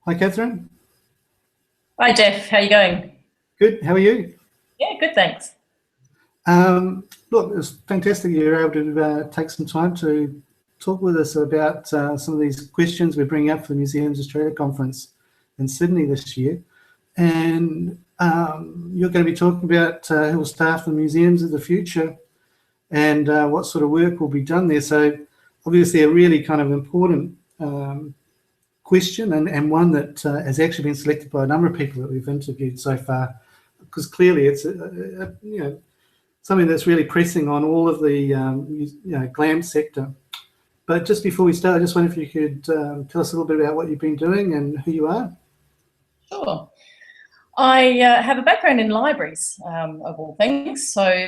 Hi, Katherine. Hi Jeff, how you going? Good. How are you? Yeah, good, thanks. Look, it's fantastic you're able to take some time to talk with us about some of these questions we're bringing up for the Museums Australia Conference in Sydney this year. And you're going to be talking about who will staff the museums of the future and what sort of work will be done there. So obviously a really kind of important question and one that has actually been selected by a number of people that we've interviewed so far, because clearly it's something that's really pressing on all of the GLAM sector. But just before we start, I just wonder if you could tell us a little bit about what you've been doing and who you are. Sure. I have a background in libraries, of all things, so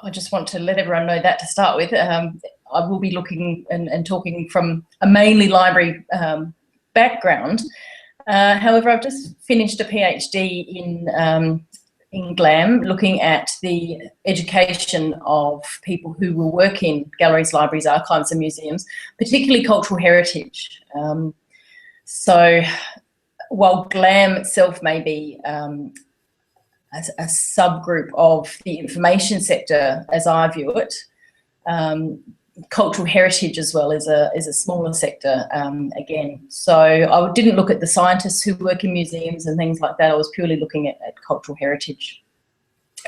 I just want to let everyone know that to start with. I will be looking and talking from a mainly library background. However, I've just finished a PhD in GLAM, looking at the education of people who will work in galleries, libraries, archives and museums, particularly cultural heritage. So while GLAM itself may be a subgroup of the information sector as I view it, cultural heritage as well is a smaller sector again. So I didn't look at the scientists who work in museums and things like that. I was purely looking at cultural heritage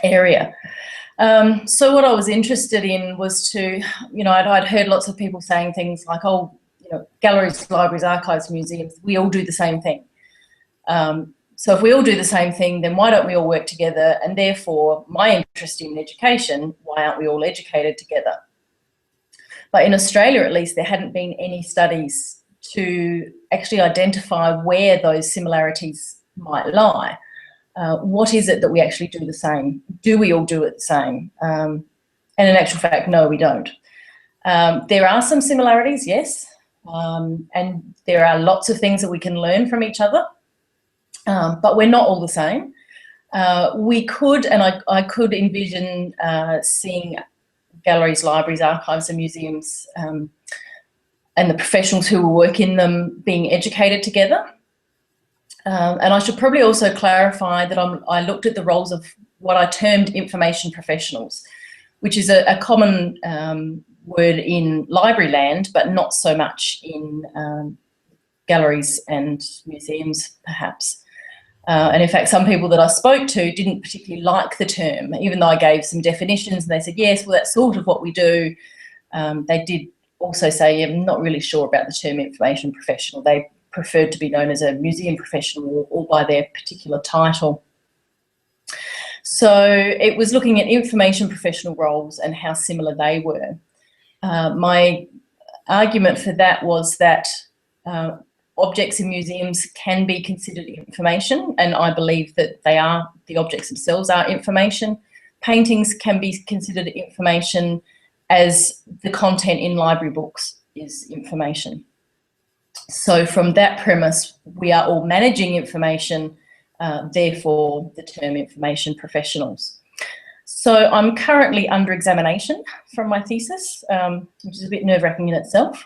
area. So what I was interested in was to, I'd heard lots of people saying things like, oh, galleries, libraries, archives, museums, we all do the same thing. So if we all do the same thing, then why don't we all work together? And therefore, my interest in education, why aren't we all educated together? But in Australia, at least, there hadn't been any studies to actually identify where those similarities might lie. What is it that we actually do the same? Do we all do it the same? And in actual fact, no, we don't. There are some similarities, yes, and there are lots of things that we can learn from each other, but we're not all the same. We could, and I could envision seeing galleries, libraries, archives and museums and the professionals who will work in them being educated together. And I should probably also clarify that I looked at the roles of what I termed information professionals, which is a common word in library land, but not so much in galleries and museums, perhaps. And in fact, some people that I spoke to didn't particularly like the term, even though I gave some definitions and they said, yes, well, that's sort of what we do. They did also say, I'm not really sure about the term information professional. They preferred to be known as a museum professional or by their particular title. So it was looking at information professional roles and how similar they were. My argument for that was that objects in museums can be considered information, and I believe that they are, the objects themselves are information. Paintings can be considered information as the content in library books is information. So from that premise, we are all managing information, therefore the term information professionals. So I'm currently under examination from my thesis, which is a bit nerve-wracking in itself.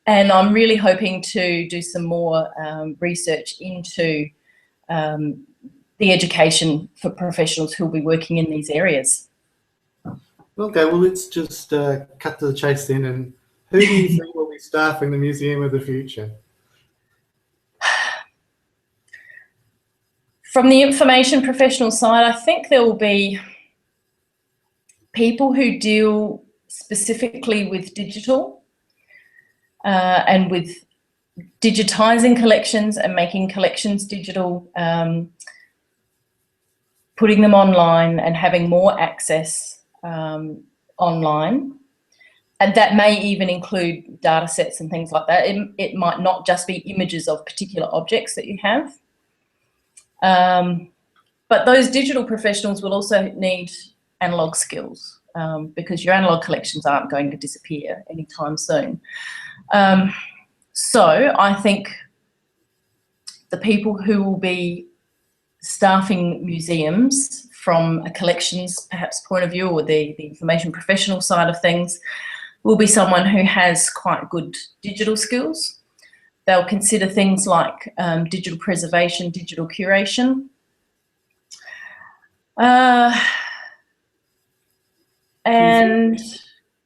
And I'm really hoping to do some more research into the education for professionals who will be working in these areas. Okay, well, let's just cut to the chase then. And who do you think will be staffing the Museum of the Future? From the information professional side, I think there will be people who deal specifically with digital and with digitising collections and making collections digital, putting them online and having more access online. And that may even include data sets and things like that. It might not just be images of particular objects that you have. But those digital professionals will also need analogue skills because your analogue collections aren't going to disappear anytime soon. So I think the people who will be staffing museums from a collections perhaps point of view, or the information professional side of things, will be someone who has quite good digital skills, they'll consider things like digital preservation, digital curation. And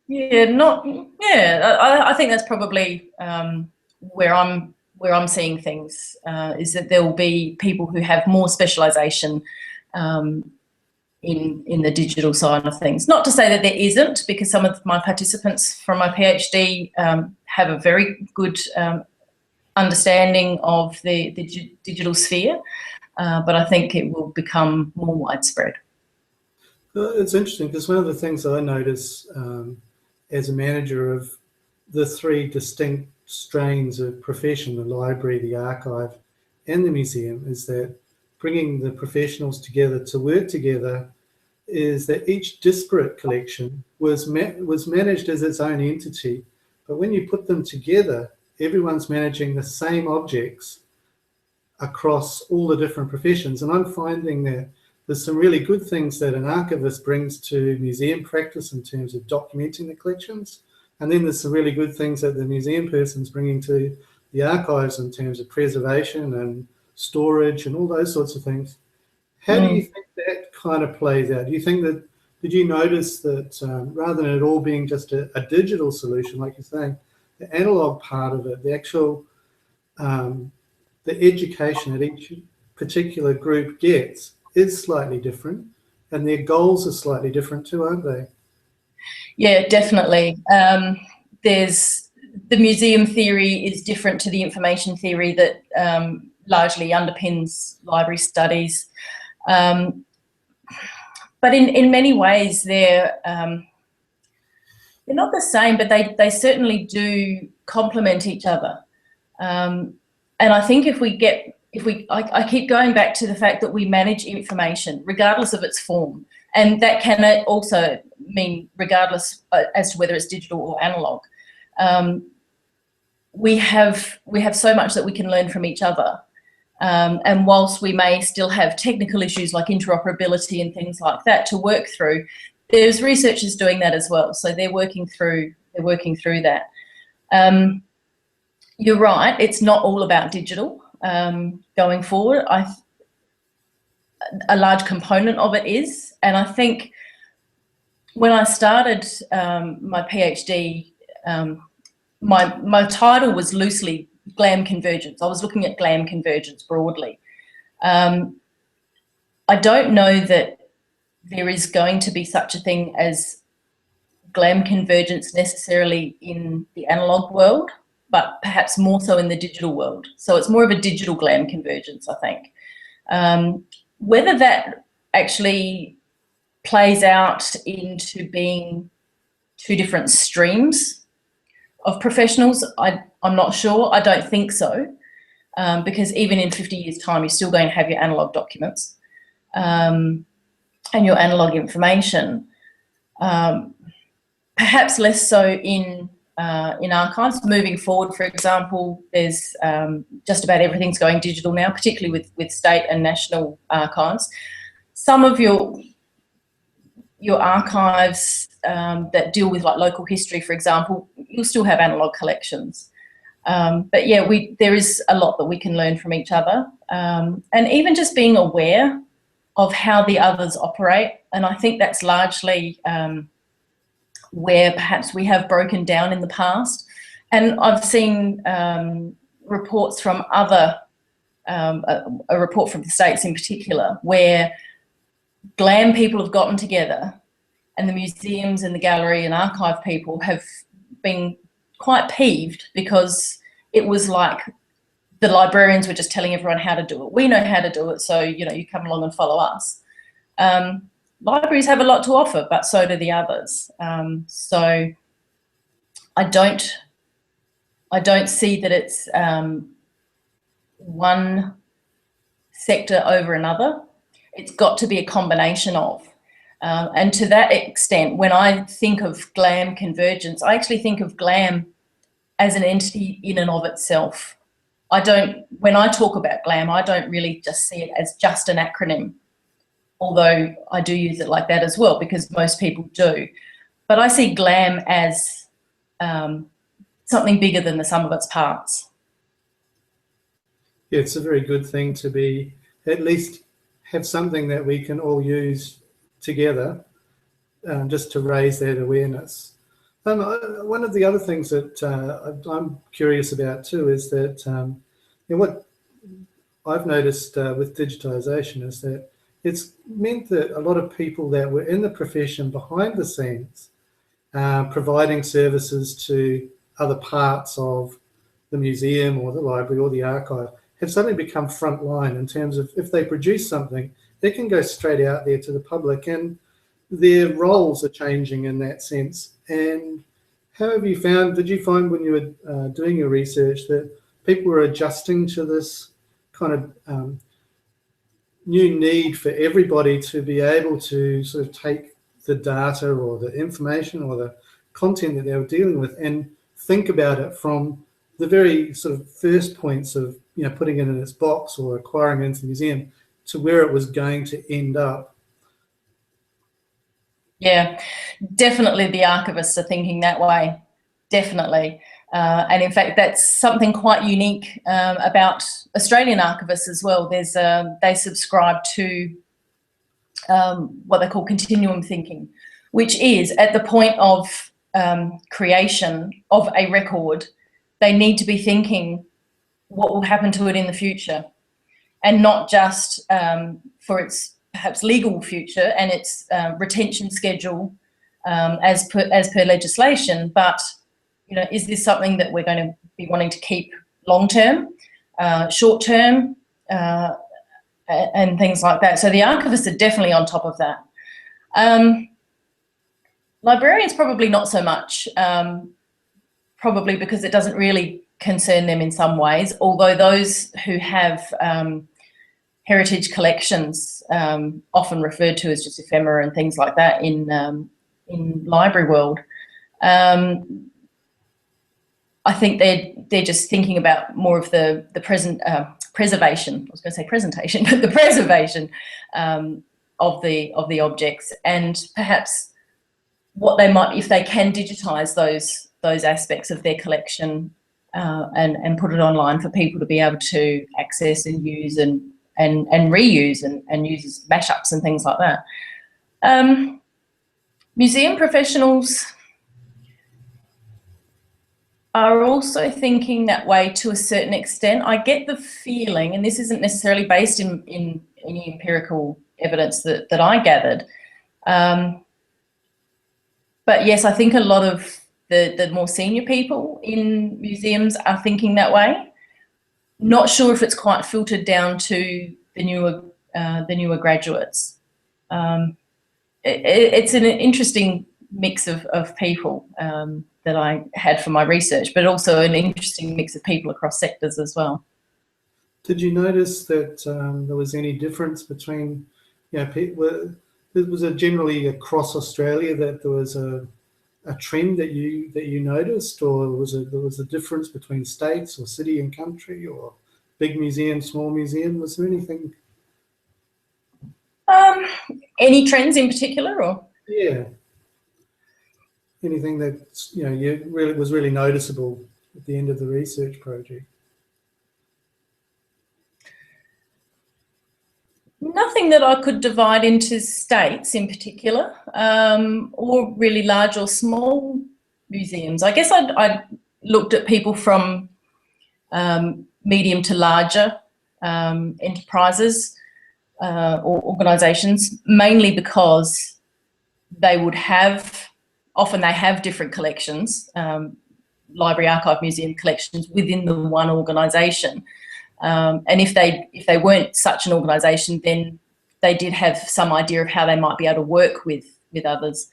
I think that's probably where I'm seeing things, is that there will be people who have more specialisation in the digital side of things. Not to say that there isn't, because some of my participants from my PhD have a very good understanding of the digital sphere, but I think it will become more widespread. It's interesting, because one of the things I notice as a manager of the three distinct strains of profession, the library, the archive and the museum, is that bringing the professionals together to work together is that each disparate collection was managed as its own entity, but when you put them together, everyone's managing the same objects across all the different professions. And I'm finding that there's some really good things that an archivist brings to museum practice in terms of documenting the collections, and then there's some really good things that the museum person's bringing to the archives in terms of preservation and storage and all those sorts of things. How do you think that kind of plays out? Do you think that, did you notice that rather than it all being just a digital solution, like you're saying, the analog part of it, the actual, the education that each particular group gets is slightly different, and their goals are slightly different too, aren't they? Yeah, definitely. There's the museum theory is different to the information theory that largely underpins library studies. But in many ways they're not the same, but they certainly do complement each other. And I think I keep going back to the fact that we manage information regardless of its form, and that can also mean regardless as to whether it's digital or analog. We have so much that we can learn from each other. And whilst we may still have technical issues like interoperability and things like that to work through, there's researchers doing that as well. So they're working through that. You're right, it's not all about digital going forward. A large component of it is, and I think when I started my PhD, my title was loosely GLAM convergence. I was looking at GLAM convergence broadly. I don't know that there is going to be such a thing as GLAM convergence necessarily in the analog world, but perhaps more so in the digital world. So it's more of a digital GLAM convergence, I think. Whether that actually plays out into being two different streams of professionals, I'm not sure. I don't think so, because even in 50 years' time, you're still going to have your analog documents and your analog information. Perhaps less so in archives. Moving forward, for example, there's just about everything's going digital now, particularly with state and national archives. Some of your archives that deal with like local history, for example, you'll still have analog collections. But yeah, there is a lot that we can learn from each other, and even just being aware of how the others operate. And I think that's largely where perhaps we have broken down in the past. And I've seen reports from a report from the States in particular, where GLAM people have gotten together and the museums and the gallery and archive people have been quite peeved, because it was like the librarians were just telling everyone how to do it. We know how to do it, so you come along and follow us. Libraries have a lot to offer, but so do the others. So I don't see that it's one sector over another. It's got to be a combination of. And to that extent, when I think of GLAM convergence, I actually think of GLAM as an entity in and of itself. When I talk about GLAM, I don't really just see it as just an acronym, although I do use it like that as well, because most people do. But I see GLAM as something bigger than the sum of its parts. Yeah, it's a very good thing to be, at least have something that we can all use together, just to raise that awareness. One of the other things that I'm curious about too is that what I've noticed with digitisation is that it's meant that a lot of people that were in the profession behind the scenes, providing services to other parts of the museum or the library or the archive, have suddenly become frontline in terms of if they produce something, they can go straight out there to the public, and their roles are changing in that sense. And how have you found, did you find when you were doing your research that people were adjusting to this kind of new need for everybody to be able to sort of take the data or the information or the content that they were dealing with and think about it from the very sort of first points of, you know, putting it in its box or acquiring it into the museum to where it was going to end up? Yeah, definitely the archivists are thinking that way, definitely. And in fact, that's something quite unique about Australian archivists as well. There's they subscribe to what they call continuum thinking, which is at the point of creation of a record, they need to be thinking what will happen to it in the future, and not just for its perhaps legal future and its retention schedule as per legislation, but you know, is this something that we're going to be wanting to keep long term, short term, and things like that. So the archivists are definitely on top of that. Librarians probably not so much, probably because it doesn't really concern them in some ways, although those who have heritage collections, often referred to as just ephemera and things like that in library world, I think they're just thinking about more of the present preservation. I was going to say presentation, but the preservation of the objects, and perhaps what they might, if they can digitise those aspects of their collection and put it online for people to be able to access and use and reuse and use as mashups and things like that. Museum professionals are also thinking that way to a certain extent. I get the feeling, and this isn't necessarily based in any empirical evidence that I gathered, but yes, I think a lot of the more senior people in museums are thinking that way. Not sure if it's quite filtered down to the newer graduates. It's an interesting mix of people that I had for my research, but also an interesting mix of people across sectors as well. Did you notice that there was any difference between, you know, people? Was it generally across Australia that there was a trend that you noticed, or was a difference between states or city and country, or big museum, small museum? Was there anything? Any trends in particular, or? Yeah. Anything that, you know, was really noticeable at the end of the research project? Nothing that I could divide into states in particular, or really large or small museums. I guess I looked at people from medium to larger enterprises or organisations, mainly because they would have, often they have different collections, library, archive, museum collections within the one organisation. And if they weren't such an organisation, then they did have some idea of how they might be able to work with others.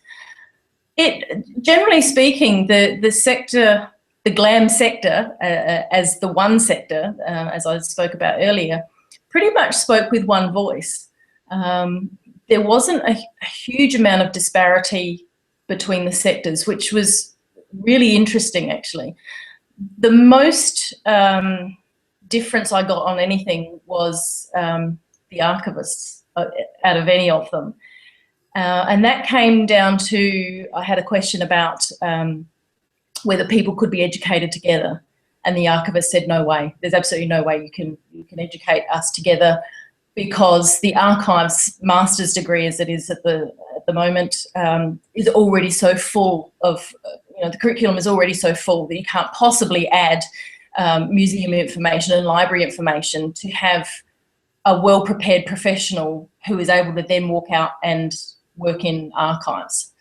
Generally speaking, the sector, the GLAM sector, as the one sector, as I spoke about earlier, pretty much spoke with one voice. There wasn't a huge amount of disparity between the sectors, which was really interesting, actually. The most difference I got on anything was the archivists out of any of them. And that came down to, I had a question about whether people could be educated together. And the archivist said, no way, there's absolutely no way you can educate us together, because the archives master's degree, as it is at the moment, is already so full of, the curriculum is already so full that you can't possibly add museum information and library information to have a well-prepared professional who is able to then walk out and work in archives.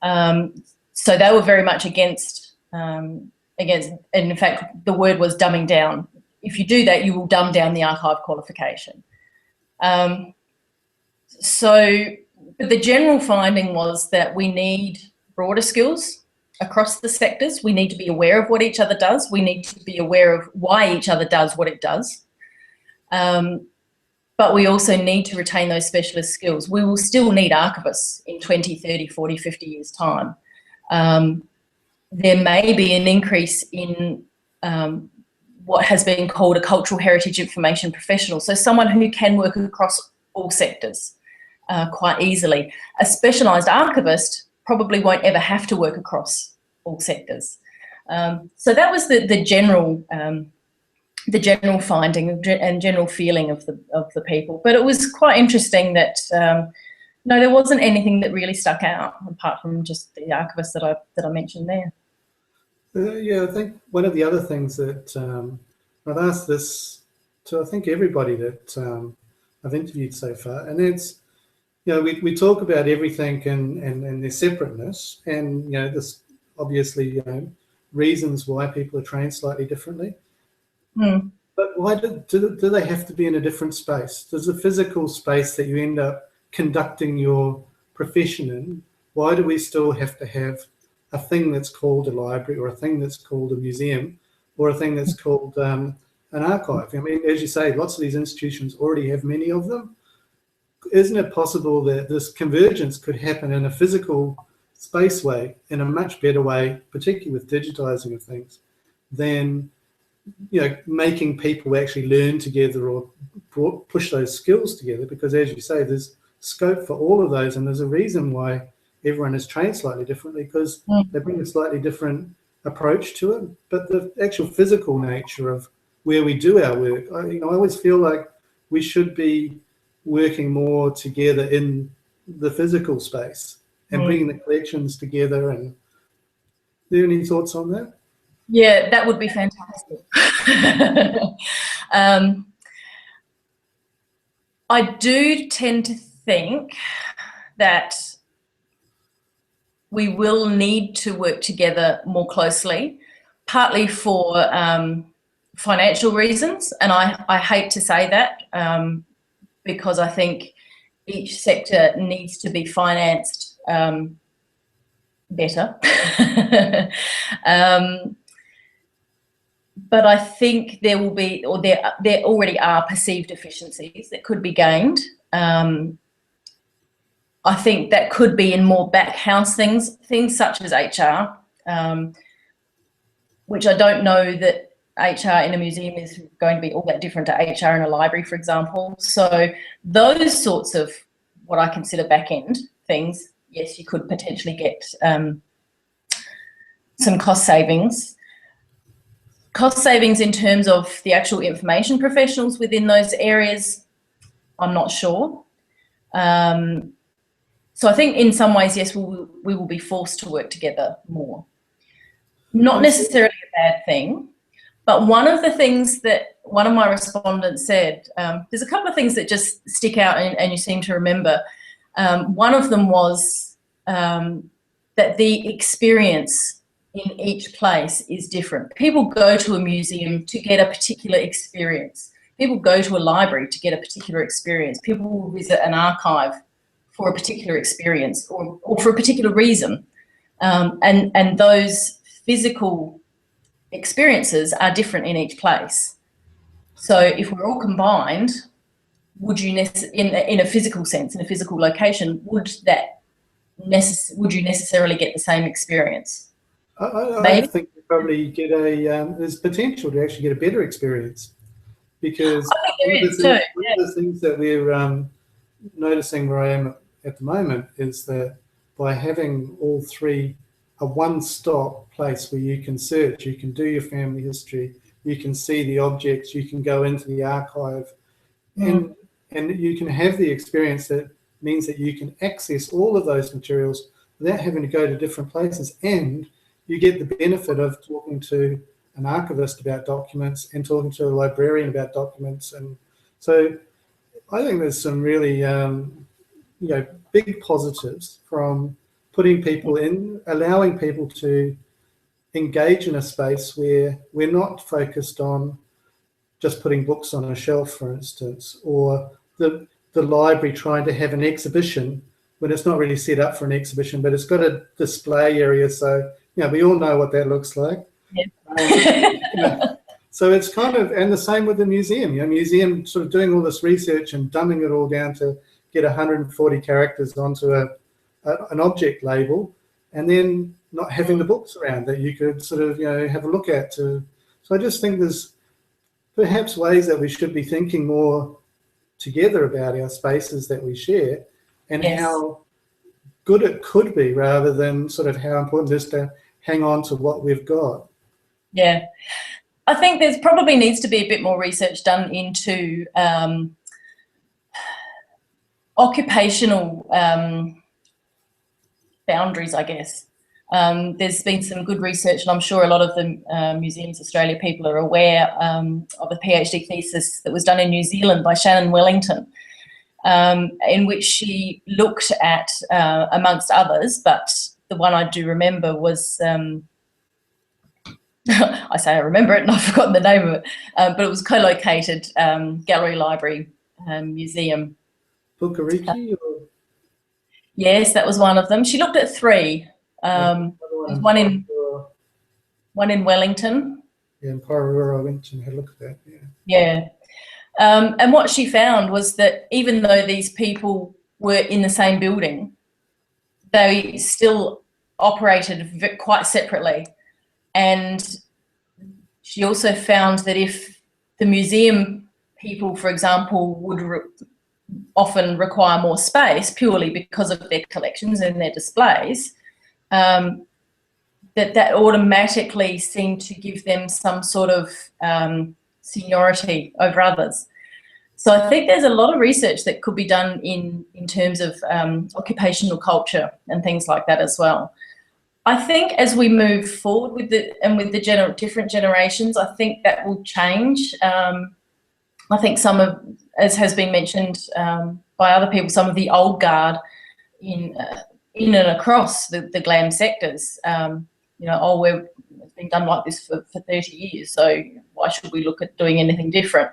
So they were very much against, and in fact, the word was dumbing down. If you do that, you will dumb down the archive qualification. So the general finding was that we need broader skills across the sectors. We need to be aware of what each other does. We need to be aware of why each other does what it does. But we also need to retain those specialist skills. We will still need archivists in 20, 30, 40, 50 years' time. There may be an increase in what has been called a cultural heritage information professional, so someone who can work across all sectors quite easily. A specialised archivist probably won't ever have to work across all sectors. So that was the general finding and general feeling of the people. But it was quite interesting that no, there wasn't anything that really stuck out apart from just the archivist that I mentioned there. Yeah, I think one of the other things that I've asked this to, I think, everybody that I've interviewed so far, and it's, we talk about everything and their separateness, and this obviously reasons why people are trained slightly differently. Mm. But why do they have to be in a different space? Does the physical space that you end up conducting your profession in, why do we still have to have a thing that's called a library, or a thing that's called a museum, or a thing that's called an archive? I mean, as you say, lots of these institutions already have many of them. Isn't it possible that this convergence could happen in a physical space way, in a much better way, particularly with digitizing of things, than making people actually learn together or push those skills together? Because as you say, there's scope for all of those, and there's a reason why everyone is trained slightly differently, because they bring a slightly different approach to it. But the actual physical nature of where we do our work, I always feel like we should be working more together in the physical space and bringing the collections together. And do you have any thoughts on that? Yeah, that would be fantastic. I do tend to think that we will need to work together more closely, partly for financial reasons, and I hate to say that, because I think each sector needs to be financed better. But I think there will be, or there already are, perceived efficiencies that could be gained. I think that could be in more back house things such as HR, which I don't know that HR in a museum is going to be all that different to HR in a library, for example. So those sorts of what I consider back end things, yes, you could potentially get some cost savings. Cost savings in terms of the actual information professionals within those areas, I'm not sure. So I think in some ways, yes, we will be forced to work together more. Not necessarily a bad thing, but one of the things that one of my respondents said, there's a couple of things that just stick out and you seem to remember. One of them was that the experience in each place is different. People go to a museum to get a particular experience. People go to a library to get a particular experience. People will visit an archive for a particular experience or for a particular reason. And those physical experiences are different in each place. So if we're all combined, would you in a physical sense, in a physical location, would you necessarily get the same experience? I think you probably get there's potential to actually get a better experience, because one of the things that we're noticing where I am at the moment is that by having all three a one-stop place where you can search, you can do your family history, you can see the objects, you can go into the archive, and you can have the experience that means that you can access all of those materials without having to go to different places, and you get the benefit of talking to an archivist about documents and talking to a librarian about documents. And so I think there's some really big positives from putting people in, allowing people to engage in a space where we're not focused on just putting books on a shelf, for instance, or the library trying to have an exhibition when it's not really set up for an exhibition, but it's got a display area. So, we all know what that looks like. Yeah. So it's kind of, and the same with the museum. Museum sort of doing all this research and dumbing it all down to get 140 characters onto an object label, and then not having the books around that you could sort of have a look at. So I just think there's perhaps ways that we should be thinking more together about our spaces that we share, and how good it could be, rather than sort of how important it is to hang on to what we've got. Yeah. I think there's probably needs to be a bit more research done into occupational boundaries, I guess. There's been some good research, and I'm sure a lot of the Museums Australia people are aware of a PhD thesis that was done in New Zealand by Shannon Wellington, in which she looked at, amongst others, but the one I do remember was, I say I remember it and I've forgotten the name of it, but it was co-located gallery, library, museum. Bukariki? Yes, that was one of them. She looked at three. There's one in Wellington. Yeah, in Pararura, I went and had a look at that. Yeah. And what she found was that even though these people were in the same building, they still operated quite separately. And she also found that if the museum people, for example, would often require more space purely because of their collections and their displays, that automatically seemed to give them some sort of seniority over others. So I think there's a lot of research that could be done in terms of occupational culture and things like that as well. I think as we move forward with the different generations, I think that will change. I think some of, as has been mentioned by other people, some of the old guard in and across the GLAM sectors, it's been done like this for 30 years, so why should we look at doing anything different?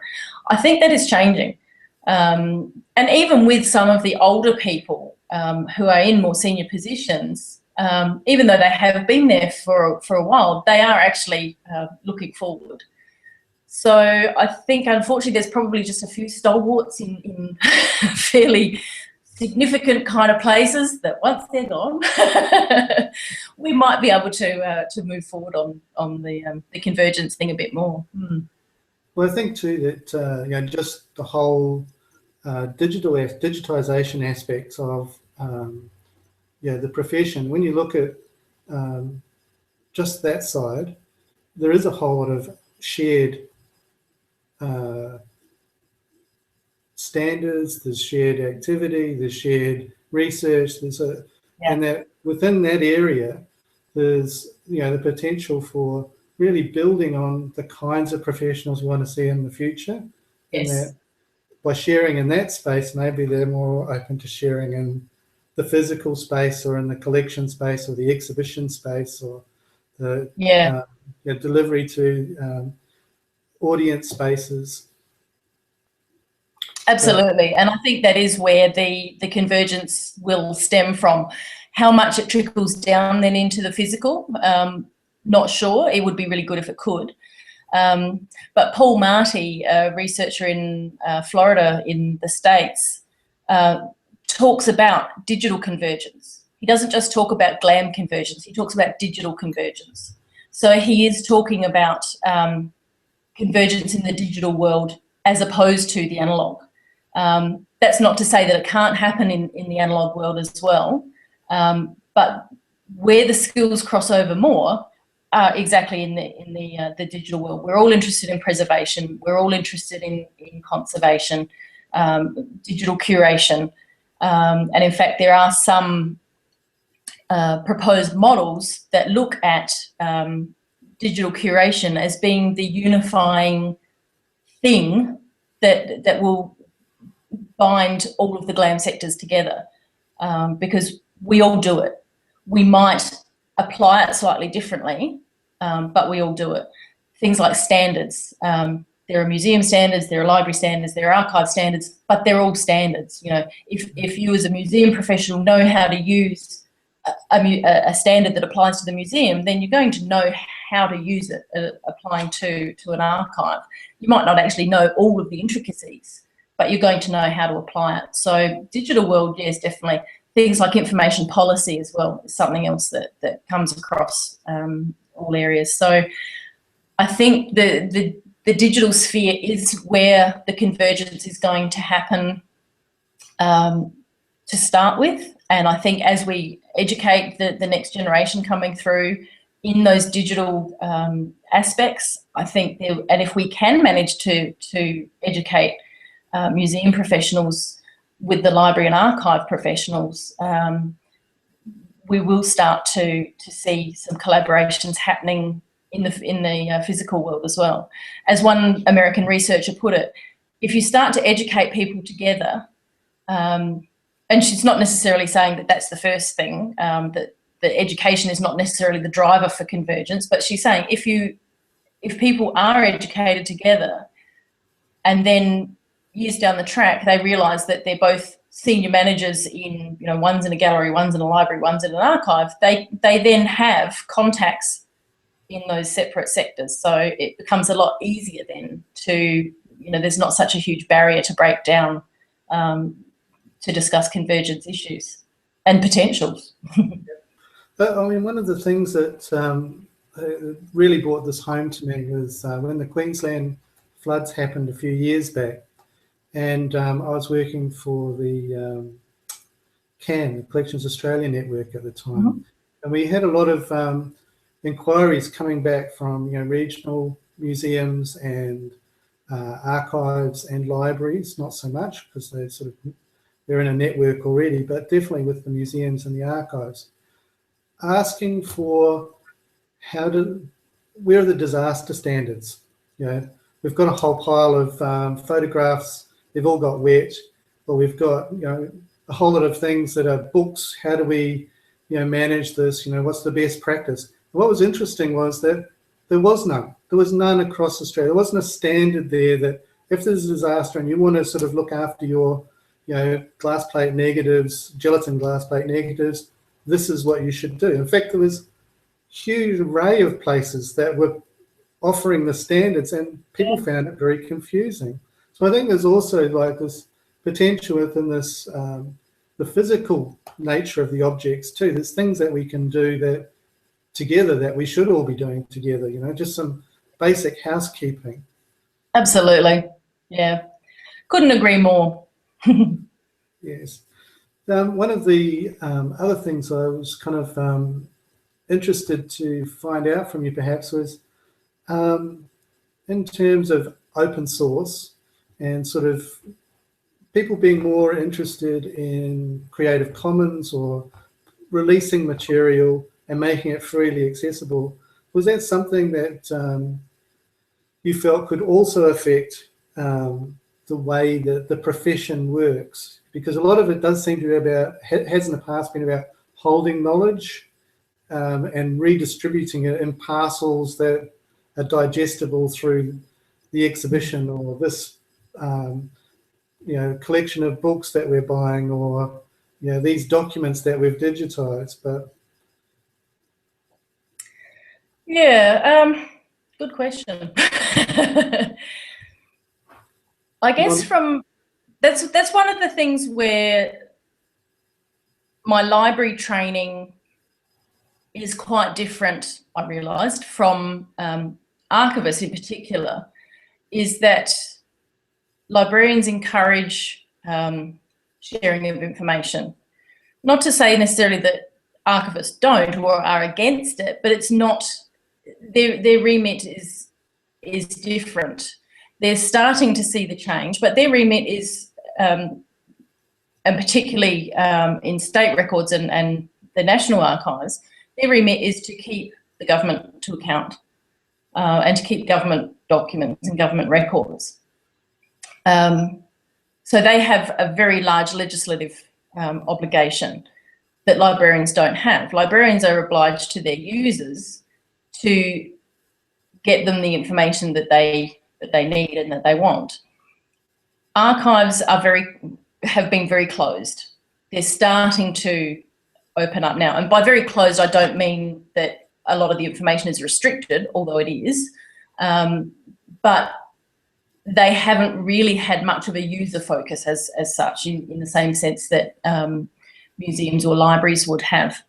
I think that is changing. And even with some of the older people who are in more senior positions, even though they have been there for a while, they are actually looking forward. So I think, unfortunately, there's probably just a few stalwarts in fairly significant kind of places that once they're gone, we might be able to move forward on the convergence thing a bit more. Well, I think too that just the whole digitization aspects of the profession. When you look at just that side, there is a whole lot of shared standards, there's shared activity, there's shared research, and that within that area, there's the potential for really building on the kinds of professionals we want to see in the future. Yes. And that by sharing in that space, maybe they're more open to sharing in the physical space or in the collection space or the exhibition space or the delivery to audience spaces. Absolutely, and I think that is where the convergence will stem from. How much it trickles down then into the physical, not sure. It would be really good if it could. But Paul Marty, a researcher in Florida in the States, talks about digital convergence. He doesn't just talk about GLAM convergence, he talks about digital convergence. So he is talking about convergence in the digital world as opposed to the analogue. That's not to say that it can't happen in the analogue world as well, but where the skills cross over more are exactly in the digital world. We're all interested in preservation. We're all interested in conservation, digital curation. And in fact, there are some proposed models that look at digital curation as being the unifying thing that will bind all of the GLAM sectors together, because we all do it. We might apply it slightly differently, but we all do it. Things like standards. There are museum standards, there are library standards, there are archive standards, but they're all standards. You know, if you as a museum professional know how to use a standard that applies to the museum, then you're going to know how to use it applying to an archive. You might not actually know all of the intricacies, but you're going to know how to apply it. So digital world, yes, definitely. Things like information policy as well is something else that comes across all areas. So I think the digital sphere is where the convergence is going to happen to start with. And I think as we educate the next generation coming through in those digital aspects, I think, and if we can manage to educate museum professionals with the library and archive professionals, we will start to see some collaborations happening in the physical world as well. As one American researcher put it, if you start to educate people together, and she's not necessarily saying that that's the first thing, that education is not necessarily the driver for convergence, but she's saying if people are educated together and then years down the track they realise that they're both senior managers in, you know, one's in a gallery, one's in a library, one's in an archive, they then have contacts in those separate sectors. So it becomes a lot easier then to, you know, there's not such a huge barrier to break down to discuss convergence issues and potentials. But, I mean, one of the things that really brought this home to me was when the Queensland floods happened a few years back, and I was working for the CAN, the Collections Australia Network at the time, Mm-hmm. and we had a lot of inquiries coming back from, you know, regional museums and archives and libraries, not so much because they're in a network already, but definitely with the museums and the archives, asking for where are the disaster standards? You know, we've got a whole pile of photographs, they've all got wet, or we've got, you know, a whole lot of things that are books. How do we, you know, manage this? You know, what's the best practice? And what was interesting was that there was none. There was none across Australia. There wasn't a standard there that if there's a disaster and you want to sort of look after your, you know, glass plate negatives, gelatin glass plate negatives, this is what you should do. In fact, there was a huge array of places that were offering the standards and people found it very confusing. So I think there's also like this potential within this, the physical nature of the objects too. There's things that we can do that together that we should all be doing together, you know, just some basic housekeeping. Absolutely. Yeah. Couldn't agree more. Yes. One of the other things I was kind of interested to find out from you perhaps was in terms of open source and sort of people being more interested in Creative Commons or releasing material and making it freely accessible. Was that something that you felt could also affect the way that the profession works? Because a lot of it does seem to be about, has in the past been about holding knowledge and redistributing it in parcels that are digestible through the exhibition or this you know, collection of books that we're buying, or, you know, these documents that we've digitized. But yeah, good question. I guess that's one of the things where my library training is quite different, I realised, from archivists in particular, is that librarians encourage sharing of information. Not to say necessarily that archivists don't or are against it, but it's not, their remit is different. They're starting to see the change, but their remit is, and particularly in state records and the National Archives, their remit is to keep the government to account and to keep government documents and government records. So they have a very large legislative obligation that librarians don't have. Librarians are obliged to their users to get them the information that they need and that they want. Archives have been very closed. They're starting to open up now, and by very closed I don't mean that a lot of the information is restricted, although it is, but they haven't really had much of a user focus as such, in the same sense that museums or libraries would have.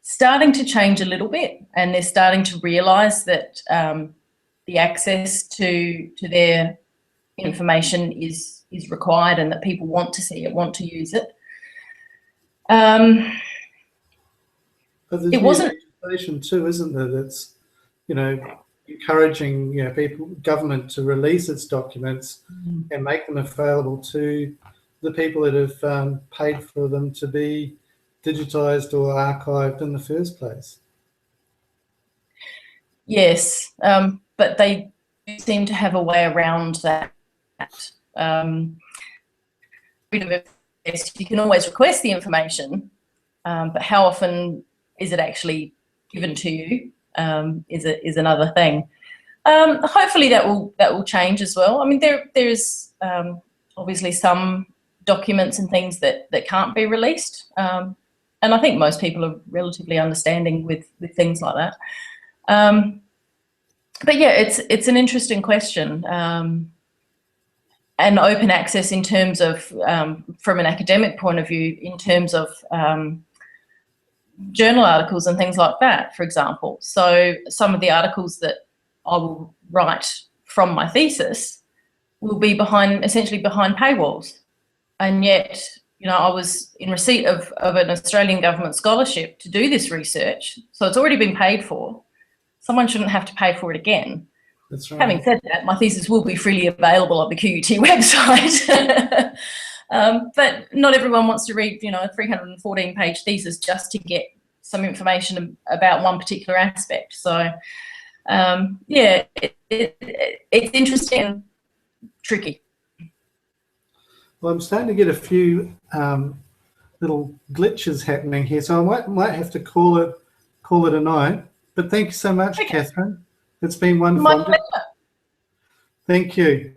Starting to change a little bit, and they're starting to realise that the access to their information is required, and that people want to see it, want to use it. But there's legislation too, isn't there? That's, you know, encouraging, you know, government to release its documents and make them available to the people that have paid for them to be digitised or archived in the first place. Yes, but they do seem to have a way around that. You can always request the information, but how often is it actually given to you is another thing. Hopefully that will change as well. I mean, there's obviously some documents and things that can't be released, and I think most people are relatively understanding with things like that. But yeah, it's an interesting question. And open access in terms of, from an academic point of view, in terms of journal articles and things like that, for example. So some of the articles that I will write from my thesis will be essentially behind paywalls. And yet, you know, I was in receipt of an Australian government scholarship to do this research, so it's already been paid for. Someone shouldn't have to pay for it again. That's right. Having said that, my thesis will be freely available on the QUT website. But not everyone wants to read, you know, a 314-page thesis just to get some information about one particular aspect. So, yeah, it's interesting and tricky. Well, I'm starting to get a few little glitches happening here, so I might have to call it a night. But thank you so much, okay, Katherine. It's been wonderful. My pleasure. Thank you.